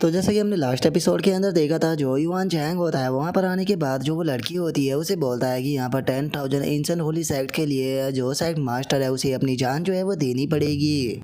तो जैसा कि हमने लास्ट एपिसोड के अंदर देखा था, जो युआन चैंग होता है वहाँ पर आने के बाद जो वो लड़की होती है उसे बोलता है कि यहाँ पर 10,000 एंशिएंट होली सेक्ट के लिए जो सेक्ट मास्टर है उसे अपनी जान जो है वो देनी पड़ेगी।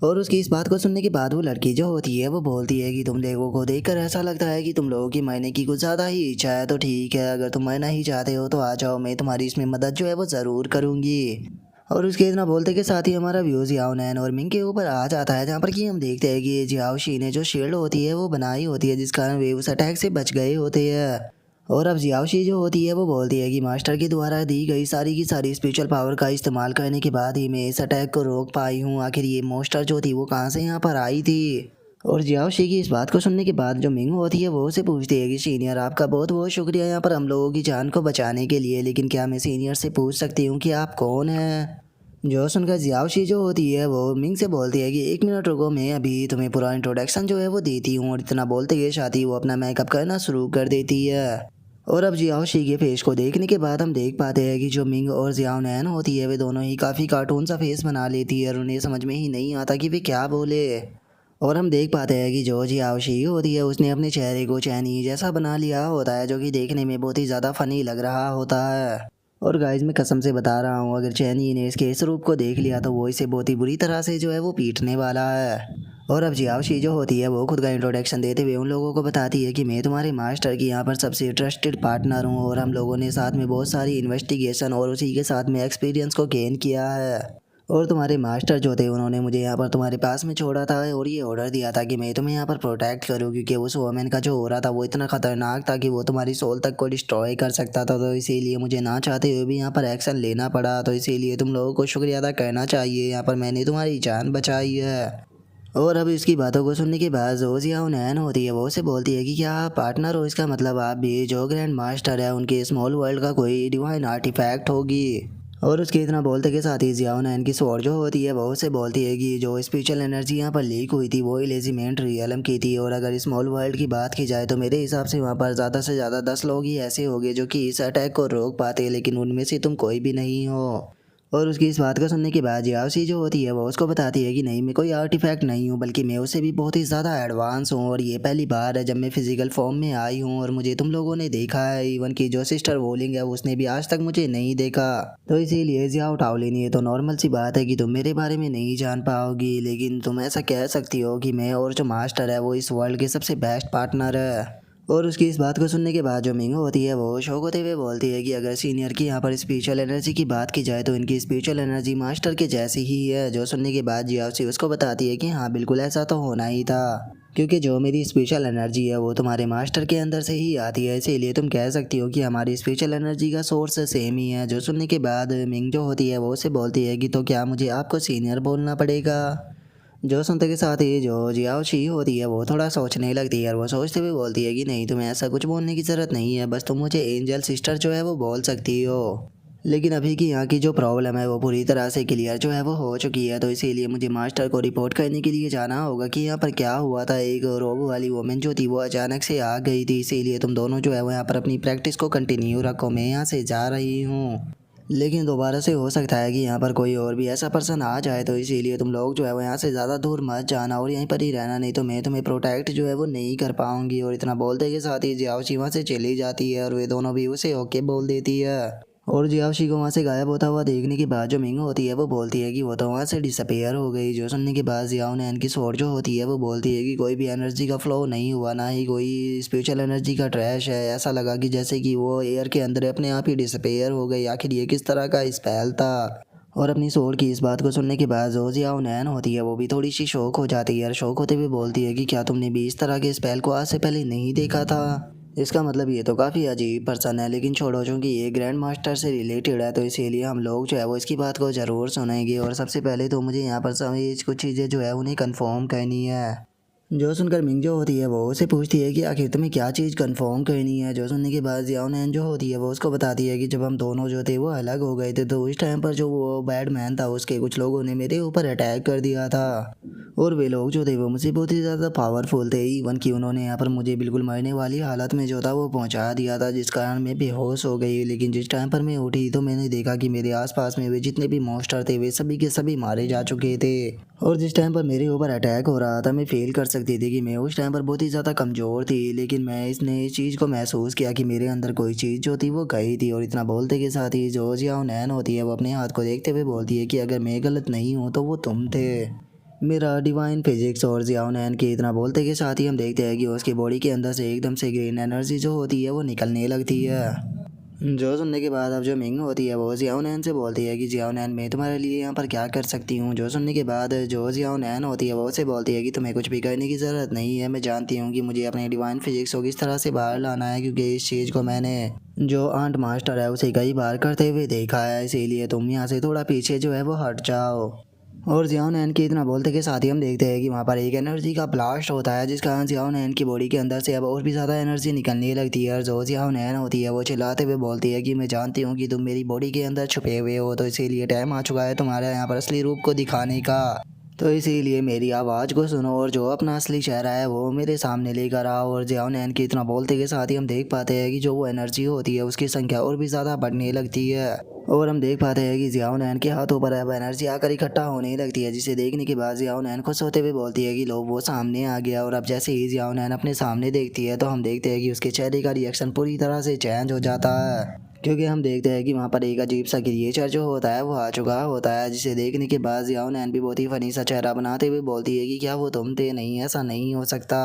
और उसकी इस बात को सुनने के बाद वो लड़की जो होती है वो बोलती है कि तुम लोगों को देखकर ऐसा लगता है कि तुम लोगों की मरने की कुछ ज़्यादा ही इच्छा है, तो ठीक है, अगर तुम मरना ही चाहते हो तो आ जाओ, मैं तुम्हारी इसमें मदद जो है वो ज़रूर करूँगी। और उसके इतना बोलते के साथ ही हमारा व्यूज जियाओ नैन और मिंग के ऊपर आ जाता है, जहाँ पर कि हम देखते हैं कि जियाओ शी ने जो शील्ड होती है वो बनाई होती है, जिस कारण वे उस अटैक से बच गए होते हैं। और अब जियाओ शी जो होती है वो बोलती है कि मास्टर के द्वारा दी गई सारी की सारी स्पिरिचुअल पावर का इस्तेमाल करने के बाद ही मैं इस अटैक को रोक पाई हूँ, आखिर ये मोस्टर जो थी वो कहाँ से यहाँ पर आई थी। और जियाओ शी की इस बात को सुनने के बाद जो मिंग होती है वो उसे पूछती है कि सीनियर, आपका बहुत बहुत शुक्रिया यहाँ पर हम लोगों की जान को बचाने के लिए, लेकिन क्या मैं सीनियर से पूछ सकती हूँ कि आप कौन हैं। जो सुनकर जियाओ शी जो होती है वो मिंग से बोलती है कि 1 मिनट रुको, मैं अभी तुम्हें पूरा इंट्रोडक्शन जो है वो देती हूँ। और इतना बोलते ही साथ ही वो अपना मेकअप करना शुरू कर देती है। और अब जियाओ शी के फेस को देखने के बाद हम देख पाते हैं कि जो मिंग और जियाओ नैन होती है वे दोनों ही काफ़ी कार्टून सा फेस बना लेती है और उन्हें समझ में ही नहीं आता कि वे क्या बोले। और हम देख पाते हैं कि जो जियाओ शी होती है उसने अपने चेहरे को चैनी जैसा बना लिया होता है, जो कि देखने में बहुत ही ज़्यादा फनी लग रहा होता है। और गाइज मैं कसम से बता रहा हूँ, अगर चैनी ने इसके इस रूप को देख लिया तो वो इसे बहुत ही बुरी तरह से जो है वो पीटने वाला है। और अब जियाओ शी जो होती है वो खुद का इंट्रोडक्शन देते हुए उन लोगों को बताती है कि मैं तुम्हारे मास्टर की यहाँ पर सबसे ट्रस्टेड पार्टनर हूँ और हम लोगों ने साथ में बहुत सारी इन्वेस्टिगेशन और उसी के साथ में एक्सपीरियंस को गेन किया है। और तुम्हारे मास्टर जो थे उन्होंने मुझे यहाँ पर तुम्हारे पास में छोड़ा था और ये ऑर्डर दिया था कि मैं तुम्हें यहाँ पर प्रोटेक्ट करूँ, क्योंकि उस वोमेन का जो हो रहा था वो इतना खतरनाक था कि वो तुम्हारी सोल तक को डिस्ट्रॉय कर सकता था। तो इसीलिए मुझे ना चाहते हुए भी यहाँ पर एक्शन लेना पड़ा, तो इसीलिए तुम लोगों को शुक्रिया अदा करना चाहिए, यहाँ पर मैंने तुम्हारी जान बचाई है। और अब इसकी बातों को सुनने के बाद जो जियाओ नैन होती है वो उसे बोलती है कि क्या आप पार्टनर हो, इसका मतलब आप भी जो ग्रैंड मास्टर है उनके स्मॉल वर्ल्ड का कोई डिवाइन आर्टिफैक्ट होगी। और उसके इतना बोलते के साथ ही जियाओ नैन की स्वॉर्ड जो होती है वो उसे बोलती है कि जो स्पिरिचुअल एनर्जी यहाँ पर लीक हुई थी वो इलेजिमेंट रियलम की थी, और अगर स्मॉल वर्ल्ड की बात की जाए तो मेरे हिसाब से वहाँ पर ज़्यादा से ज़्यादा 10 लोग ही ऐसे होंगे जो कि इस अटैक को रोक पाते, लेकिन उनमें से तुम कोई भी नहीं हो। और उसकी इस बात को सुनने के बाद जियाओ शी जो होती है वो उसको बताती है कि नहीं, मैं कोई आर्टिफैक्ट नहीं हूँ, बल्कि मैं उससे भी बहुत ही ज़्यादा एडवांस हूँ, और ये पहली बार है जब मैं फिजिकल फॉर्म में आई हूँ और मुझे तुम लोगों ने देखा है। इवन की जो सिस्टर वोलिंग है उसने भी आज तक मुझे नहीं देखा। तो इसीलिए जियाओ टाओलिन, ये तो नॉर्मल सी बात है कि तुम मेरे बारे में नहीं जान पाओगी, लेकिन तुम ऐसा कह सकती हो कि मैं और जो मास्टर है वो इस वर्ल्ड के सबसे बेस्ट पार्टनर है। और उसकी इस बात को सुनने के बाद जो मिंग होती है वो शौक होते हुए बोलती है कि अगर सीनियर की यहाँ पर स्पिरिचुअल एनर्जी की बात की जाए तो इनकी स्पिरिचुअल एनर्जी मास्टर के जैसी ही है। जो सुनने के बाद जियाओ शी उसको बताती है कि हाँ बिल्कुल ऐसा तो होना ही था, क्योंकि जो मेरी स्पिरिचुअल एनर्जी है वो तुम्हारे मास्टर के अंदर से ही आती है, इसीलिए तुम कह सकती हो कि हमारी स्पिरिचुअल एनर्जी का सोर्स सेम ही है। जो सुनने के बाद मिंग जो होती है वो उसे बोलती है कि तो क्या मुझे आपको सीनियर बोलना पड़ेगा। जो सुनते के साथ ही जो जियाओ शी होती है वो थोड़ा सोचने लगती है और वो सोचते हुए बोलती है कि नहीं, तुम्हें ऐसा कुछ बोलने की ज़रूरत नहीं है, बस तुम मुझे एंजल सिस्टर जो है वो बोल सकती हो। लेकिन अभी की यहाँ की जो प्रॉब्लम है वो पूरी तरह से क्लियर जो है वो हो चुकी है, तो इसीलिए मुझे मास्टर को रिपोर्ट करने के लिए जाना होगा कि यहाँ पर क्या हुआ था। एक रोबो वाली वोमेन जो थी वो अचानक से आ गई थी, इसीलिए तुम दोनों जो है वो यहाँ पर अपनी प्रैक्टिस को कंटिन्यू रखो, मैं यहाँ से जा रही हूँ। लेकिन दोबारा से हो सकता है कि यहाँ पर कोई और भी ऐसा पर्सन आ जाए, तो इसीलिए तुम लोग जो है वो यहाँ से ज़्यादा दूर मत जाना और यहीं पर ही रहना, नहीं तो मैं तुम्हें प्रोटेक्ट जो है वो नहीं कर पाऊंगी। और इतना बोलते के साथ ही जियाओ शी वहाँ से चली जाती है और वे दोनों भी उसे ओके बोल देती है। और जियाओ शी को वहाँ से गायब होता हुआ देखने के बाद जो मिंग होती है वो बोलती है कि वो तो वहाँ से डिसअपेयर हो गई। जो सुनने के बाद जियाओ नैन की स्वॉर्ड जो होती है वो बोलती है कि कोई भी एनर्जी का फ्लो नहीं हुआ, ना ही कोई स्पिरिचुअल एनर्जी का ट्रैश है। ऐसा लगा कि जैसे कि वो एयर के अंदर अपने आप ही डिसअपेयर हो गई। आखिर ये किस तरह का स्पेल था। और अपनी सोल की इस बात को सुनने के बाद जो जियाओ नैन होती है वो भी थोड़ी सी शौक हो जाती है और शौक होते हुए बोलती है कि क्या तुमने भी इस तरह के स्पेल को आज से पहले नहीं देखा था। इसका मतलब ये तो काफ़ी अजीब पर्सन है, लेकिन छोड़ो, चूँकि ये ग्रैंड मास्टर से रिलेटेड है तो इसीलिए हम लोग जो है वो इसकी बात को ज़रूर सुनेंगे। और सबसे पहले तो मुझे यहाँ पर सभी कुछ चीज़ें जो है उन्हें कंफर्म करनी है। जो सुनकर मिंग जो होती है वो उसे पूछती है कि आखिर तुम्हें क्या चीज़ कंफर्म करनी है। जो सुनने के बाद जियाओ नैन जो होती है वो उसको बताती है कि जब हम दोनों जो थे वो अलग हो गए थे तो उस टाइम पर जो वो बैडमैन था उसके कुछ लोगों ने मेरे ऊपर अटैक कर दिया था, और वे लोग जो थे वो मुझे बहुत ही ज़्यादा पावरफुल थे। इवन कि उन्होंने यहाँ पर मुझे बिल्कुल मरने वाली हालत में जो था वो पहुँचा दिया था, जिस कारण मैं बेहोश हो गई। लेकिन जिस टाइम पर मैं उठी तो मैंने देखा कि मेरे आसपास में वे जितने भी मॉन्स्टर थे वे सभी के सभी मारे जा चुके थे। और जिस टाइम पर मेरे ऊपर अटैक हो रहा था मैं फील कर सकती थी कि मैं उस टाइम पर बहुत ही ज़्यादा कमज़ोर थी, लेकिन मैं इसने इस चीज़ को महसूस किया कि मेरे अंदर कोई चीज़ जो थी वो गई थी। और इतना बोलते के साथ ही जो जियाओ नैन होती है वो अपने हाथ को देखते हुए बोलती है कि अगर मैं गलत नहीं हूँ तो वो तुम थे, मेरा डिवाइन फिजिक्स। और जियाओ नैन के इतना बोलते के साथ ही हम देखते हैं कि उसकी बॉडी के अंदर से एकदम से ग्रीन एनर्जी जो होती है वो निकलने लगती है। जो सुनने के बाद अब जो मिंग होती है वो जियाओ नैन से बोलती है कि जियाओ नैन मैं तुम्हारे लिए यहाँ पर क्या कर सकती हूँ। जो सुनने के बाद जो जियाओ नैन होती है वो उसे बोलती है कि तुम्हें कुछ भी करने की ज़रूरत नहीं है, मैं जानती हूँ कि मुझे अपने डिवाइन फिजिक्स को किस तरह से बाहर लाना है, क्योंकि इस चीज़ को मैंने जो आंट मास्टर है उसे कई बार करते हुए देखा है, इसीलिए तुम यहाँ से थोड़ा पीछे जो है वो हट जाओ। और जियाओ नैन के इतना बोलते के साथ ही हम देखते हैं कि वहाँ पर एक एनर्जी का ब्लास्ट होता है, जिस कारण जियाओ नैन की बॉडी के अंदर से अब और भी ज़्यादा एनर्जी निकलने लगती है। और जो जियाओ नैन होती है वो चिल्लाते हुए बोलती है कि मैं जानती हूँ कि तुम मेरी बॉडी के अंदर छुपे हुए हो, तो इसीलिए टाइम आ चुका है तुम्हारे यहाँ पर असली रूप को दिखाने का। तो इसीलिए मेरी आवाज़ को सुनो और जो अपना असली चेहरा है वो मेरे सामने लेकर आओ। और जियाओ नैन के इतना बोलते के साथ ही हम देख पाते हैं कि जो वो एनर्जी होती है उसकी संख्या और भी ज़्यादा बढ़ने लगती है। और हम देख पाते हैं कि जियाओ नैन के हाथों पर अब एनर्जी आकर इकट्ठा होने लगती है, जिसे देखने के बाद जियाओ नैन खुश होते हुए बोलती है कि लो वो सामने आ गया। और अब जैसे ही जियाओ नैन अपने सामने देखती है तो हम देखते हैं कि उसके चेहरे का रिएक्शन पूरी तरह से चेंज हो जाता है, क्योंकि हम देखते हैं कि वहाँ पर एक अजीब सा क्रिएचर जो होता है वो आ चुका होता है, जिसे देखने के बाद जियाओ नैन भी बहुत ही फनी सा चेहरा बनाते हुए बोलती है कि क्या वो तुम थे, नहीं ऐसा नहीं हो सकता।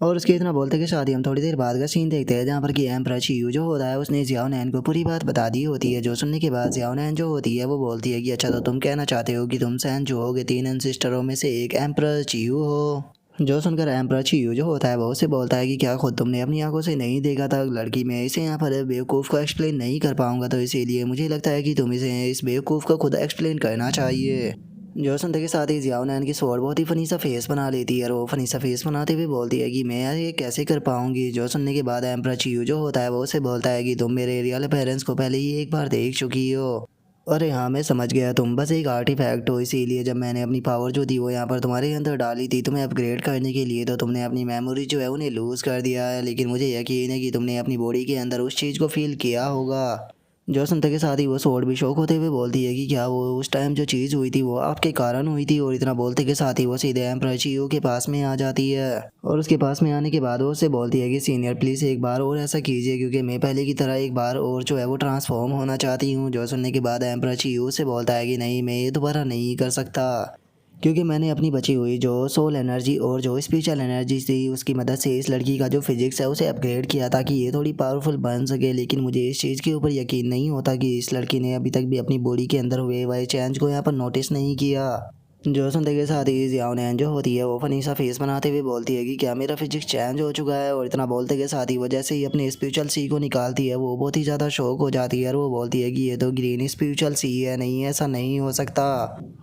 और उसके इतना बोलते के साथ ही हम थोड़ी देर बाद का सीन देखते हैं जहाँ पर कि एम्परर चियू जो होता है उसने जियाओ नैन को पूरी बात बता दी होती है। जो सुनने के बाद जियाओ नैन जो होती है वो बोलती है कि अच्छा तो तुम कहना चाहते हो कि तुम सैन जो होगे 3 सिस्टरों में से एक एम्परर चियू हो। जो सुनकर एम्परर चियू जो होता है वो उससे बोलता है कि क्या खुद तुमने अपनी आंखों से नहीं देखा था लड़की, मैं इसे यहाँ पर बेवकूफ़ को एक्सप्लेन नहीं कर पाऊंगा, तो इसीलिए मुझे लगता है कि तुम इसे इस बेवकूफ़ को खुद एक्सप्लेन करना चाहिए। जो सुनते के साथ ही जियाओ नैन की स्वॉर्ड बहुत ही फनी सा फेस बना लेती है और वो फनी सा फेस बनाते हुए बोलती है कि मैं यार ये कैसे कर पाऊंगी। जो सुनने के बाद एम्परर चियू जो होता है वो उसे बोलता है कि तुम मेरे रियल पेरेंट्स को पहले ही एक बार देख चुकी हो। अरे हाँ मैं समझ गया, तुम बस एक आर्टिफैक्ट हो, इसीलिए जब मैंने अपनी पावर जो थी वो यहाँ पर तुम्हारे अंदर डाली थी तुम्हें अपग्रेड करने के लिए, तो तुमने अपनी मेमोरी जो है उन्हें लूज़ कर दिया है, लेकिन मुझे यकीन है कि तुमने अपनी बॉडी के अंदर उस चीज़ को फील किया होगा। जो सुनते के साथ ही वो स्वॉर्ड भी शौक होते हुए बोलती है कि क्या वो उस टाइम जो चीज़ हुई थी वो आपके कारण हुई थी। और इतना बोलते के साथ ही वो सीधे एम्परर चियू के पास में आ जाती है और उसके पास में आने के बाद वो उससे बोलती है कि सीनियर प्लीज़ एक बार और ऐसा कीजिए, क्योंकि मैं पहले की तरह एक बार और जो है वो ट्रांसफॉर्म होना चाहती हूँ। जो सुनने के बाद एम्परर चियू से बोलता है कि नहीं, मैं ये दोबारा नहीं कर सकता, क्योंकि मैंने अपनी बची हुई जो सोल एनर्जी और जो स्पिरिचुअल एनर्जी थी उसकी मदद से इस लड़की का जो फिजिक्स है उसे अपग्रेड किया ताकि ये थोड़ी पावरफुल बन सके, लेकिन मुझे इस चीज़ के ऊपर यकीन नहीं होता कि इस लड़की ने अभी तक भी अपनी बॉडी के अंदर हुए वही चेंज को यहाँ पर नोटिस नहीं किया। जो सुनते के साथ ही जियाओ नैन जो होती है वो फनी सा फेस बनाते हुए बोलती है कि क्या मेरा फिजिक्स चेंज हो चुका है। और इतना बोलते के साथ ही वो जैसे ही अपने स्पिरिचुअल सी को निकालती है वो बहुत ही ज़्यादा शौक हो जाती है और वो बोलती है कि ये तो ग्रीन स्पिरिचुअल सी है, नहीं ऐसा नहीं हो सकता।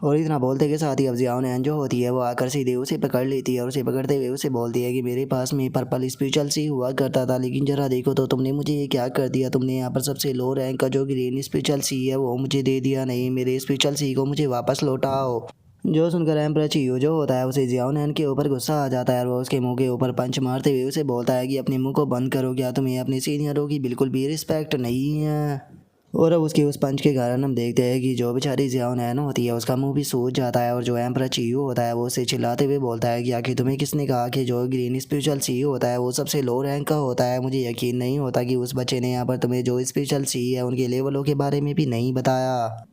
और इतना बोलते के साथ ही अब जियाओ नैन जो होती है वो आकर सीधे उसे पकड़ लेती है और उसे पकड़ते हुए उसे बोलती है कि मेरे पास में पर्पल स्पिरिचुअल सी हुआ करता था, लेकिन जरा देखो तो तुमने मुझे ये क्या कर दिया, तुमने यहाँ पर सबसे लो रैंक का जो ग्रीन स्पिरिचुअल सी है वो मुझे दे दिया, नहीं मेरे स्पिरिचुअल सी को मुझे वापस लौटाओ। जो सुनकर एम्परर चियू जो होता है उसे जियाओ नैन के ऊपर गुस्सा आ जाता है और वो उसके मुंह के ऊपर पंच मारते हुए उसे बोलता है कि अपने मुंह को बंद करो, क्या तुम्हें अपने सीनियरों की बिल्कुल भी रिस्पेक्ट नहीं है। और अब उसके उस पंच के कारण हम देखते हैं कि जो बेचारी जियाओ नैन होती है उसका मुंह भी सूज जाता है और जो एम्परर चियू होता है वो उसे चिल्लाते हुए बोलता है कि आखिर तुम्हें किसने कहा कि जो ग्रीन स्पिरिचुअल सी होता है वो सबसे लो रैंक का होता है, मुझे यकीन नहीं होता कि उस बच्चे ने यहाँ पर तुम्हें जो स्पिरिचुअल सी है उनके लेवलों के बारे में भी नहीं बताया।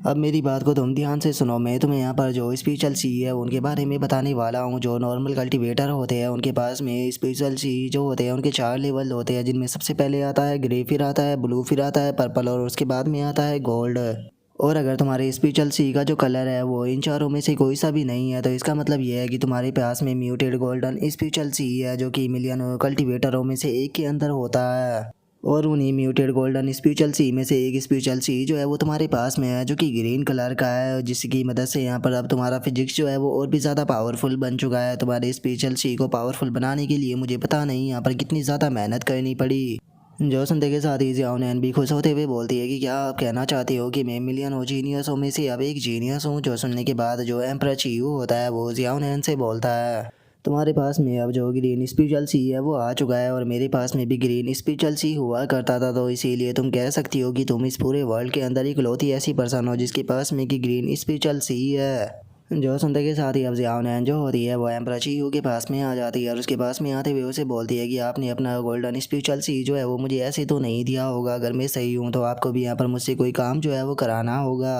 अब मेरी बात को तुम ध्यान से सुनो, मैं तुम्हें यहाँ पर जो स्पिरिचुअल सी है उनके बारे में बताने वाला हूँ। जो नॉर्मल कल्टीवेटर होते हैं उनके पास में स्पिरिचुअल सी जो होते हैं उनके 4 लेवल होते हैं, जिनमें सबसे पहले आता है ग्रे, फिर आता है ब्लू, फिर आता है पर्पल और उसके बाद में आता है गोल्ड। और अगर तुम्हारे स्पिरिचुअल सी का जो कलर है वो इन चारों में से कोई सा भी नहीं है तो इसका मतलब ये है कि तुम्हारे पास में म्यूटेड गोल्डन स्पिरिचुअल सी है, जो कि मिलियन कल्टीवेटरों में से एक के अंदर होता है। और उन्हीं म्यूटेड गोल्डन स्पिरिचुअल सी में से एक स्पिरिचुअल सी जो है वो तुम्हारे पास में है, जो कि ग्रीन कलर का है, जिसकी मदद से यहाँ पर अब तुम्हारा फिजिक्स जो है वो और भी ज़्यादा पावरफुल बन चुका है। तुम्हारे स्पिरिचुअल सी को पावरफुल बनाने के लिए मुझे पता नहीं यहाँ पर कितनी ज़्यादा मेहनत करनी पड़ी। जो सुनते के साथ ही जियाओ नैन भी खुश होते हुए बोलती है कि क्या आप कहना चाहते हो कि मैं मिलियन जीनियसों में से अब एक जीनियस हूँ। जो सुनने के बाद जो एम्परर चियू होता है वो जियाओ नैन से बोलता है तुम्हारे पास में अब जो ग्रीन स्पिरिचुअल सी है वो आ चुका है और मेरे पास में भी ग्रीन स्पिरिचुअल सी हुआ करता था, तो इसीलिए तुम कह सकती हो कि तुम इस पूरे वर्ल्ड के अंदर इकलौती ऐसी पर्सन हो जिसके पास में कि ग्रीन स्पिरिचुअल सी है। जो सुनते के साथ ही अब जियाओ नैन जो होती है वो एम्परर चीयू के पास में आ जाती है और उसके पास में आते हुए उसे बोलती है कि आपने अपना गोल्डन स्पिरिचुअल सी जो है वो मुझे ऐसे तो नहीं दिया होगा। अगर मैं सही हूँ तो आपको भी यहाँ पर मुझसे कोई काम जो है वो कराना होगा।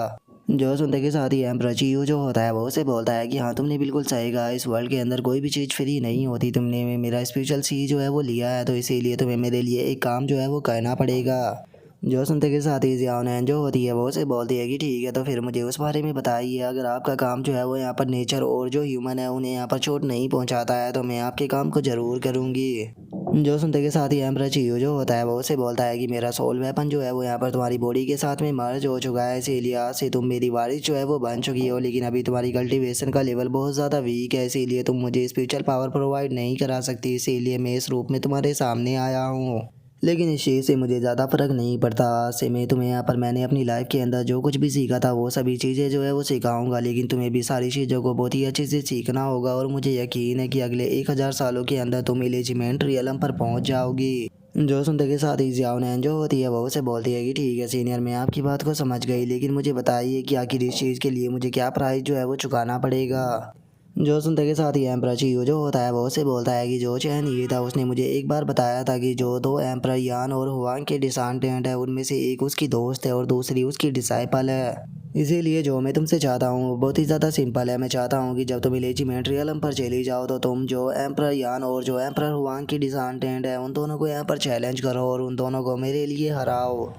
जो सुनते के साथ ही एम्परर चीयू जो होता है वो उसे बोलता है कि हाँ तुमने बिल्कुल सही कहा, इस वर्ल्ड के अंदर कोई भी चीज़ फ्री नहीं होती। तुमने मेरा स्पिरिचुअल सी जो है वो लिया है तो इसीलिए तुम्हें मेरे लिए एक काम जो है वो करना पड़ेगा। जो सुनते के साथ ही जियाओ नैन जो होती है वो उसे बोलती है कि ठीक है तो फिर मुझे उस बारे में बताइए। अगर आपका काम जो है वो यहाँ पर नेचर और जो ह्यूमन है उन्हें यहाँ पर चोट नहीं पहुँचाता है तो मैं आपके काम को ज़रूर करूँगी। जो सुनते के साथ ही एम्परर चीयू जो होता है वो उसे बोलता है कि मेरा सोल वेपन जो है वो यहाँ पर तुम्हारी बॉडी के साथ में मर्ज हो चुका है, इसीलिए आज से तुम मेरी वारिस जो है वो बन चुकी हो। लेकिन अभी तुम्हारी कल्टीवेशन का लेवल बहुत ज़्यादा वीक है, इसीलिए तुम मुझे स्पिरिचुअल पावर प्रोवाइड नहीं करा सकती। इसीलिए मैं इस रूप में तुम्हारे सामने आया हूँ। लेकिन इस चीज़ से मुझे ज़्यादा फ़र्क नहीं पड़ता। आज से मैं तुम्हें यहाँ पर मैंने अपनी लाइफ के अंदर जो कुछ भी सीखा था वो सभी चीज़ें जो है वो सिखाऊंगा। लेकिन तुम्हें भी सारी चीज़ों को बहुत ही अच्छे से सीखना होगा और मुझे यकीन है कि अगले 1000 सालों के अंदर तुम एलिजिमेंट रियलम पर पहुँच जाओगी। जो सुनते के साथ ही जियाओ नैन जो होती है वो उसे बोलती है कि ठीक है सीनियर, मैं आपकी बात को समझ गई, लेकिन मुझे बताइए कि आखिर इस चीज़ के लिए मुझे क्या प्राइस जो है वो चुकाना पड़ेगा। जो सुनते के साथ ही एम्परर चीयू जो होता है वो उसे बोलता है कि जो चैन ये था उसने मुझे एक बार बताया था कि जो दो एम्परर यान और हुआंग के डिसेंडेंट है उनमें से एक उसकी दोस्त है और दूसरी उसकी डिसाइपल है। इसीलिए जो मैं तुमसे चाहता हूँ वो बहुत ही ज़्यादा सिंपल है। मैं चाहता हूँ कि जब तुम एलिजिमेंट रियलम पर चली जाओ तो तुम जो एम्परर यान और जो एम्परर हुआंग की डिसेंडेंट है उन दोनों को यहाँ पर चैलेंज करो और उन दोनों को मेरे लिए हराओ।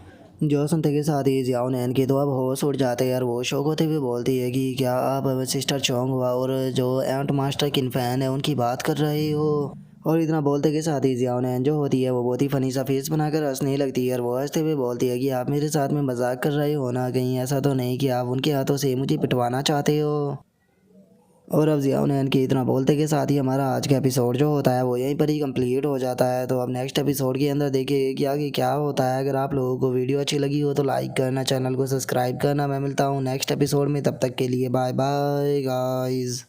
जो सुनते के साथ ही जियाओ नैन के तो अब होश उड़ जाते हैं और वो शौक होते हुए बोलती है कि क्या आप सिस्टर चोंग हुआ और जो एंट मास्टर किन फैन है उनकी बात कर रहे हो। और इतना बोलते के साथ ही जियाओ नैन जो होती है वो बहुत ही फनी सा फेस बनाकर हंसने लगती है और वो हंसते हुए बोलती है कि आप मेरे साथ में मजाक कर रहे हो ना, कहीं ऐसा तो नहीं कि आप उनके हाथों से मुझे पिटवाना चाहते हो। और अब जियाओ नैन के इतना बोलते के साथ ही हमारा आज का एपिसोड जो होता है वो यहीं पर ही कंप्लीट हो जाता है। तो अब नेक्स्ट एपिसोड के अंदर देखिए कि आगे क्या होता है। अगर आप लोगों को वीडियो अच्छी लगी हो तो लाइक करना, चैनल को सब्सक्राइब करना। मैं मिलता हूँ नेक्स्ट एपिसोड में, तब तक के लिए बाय बाय गाइस।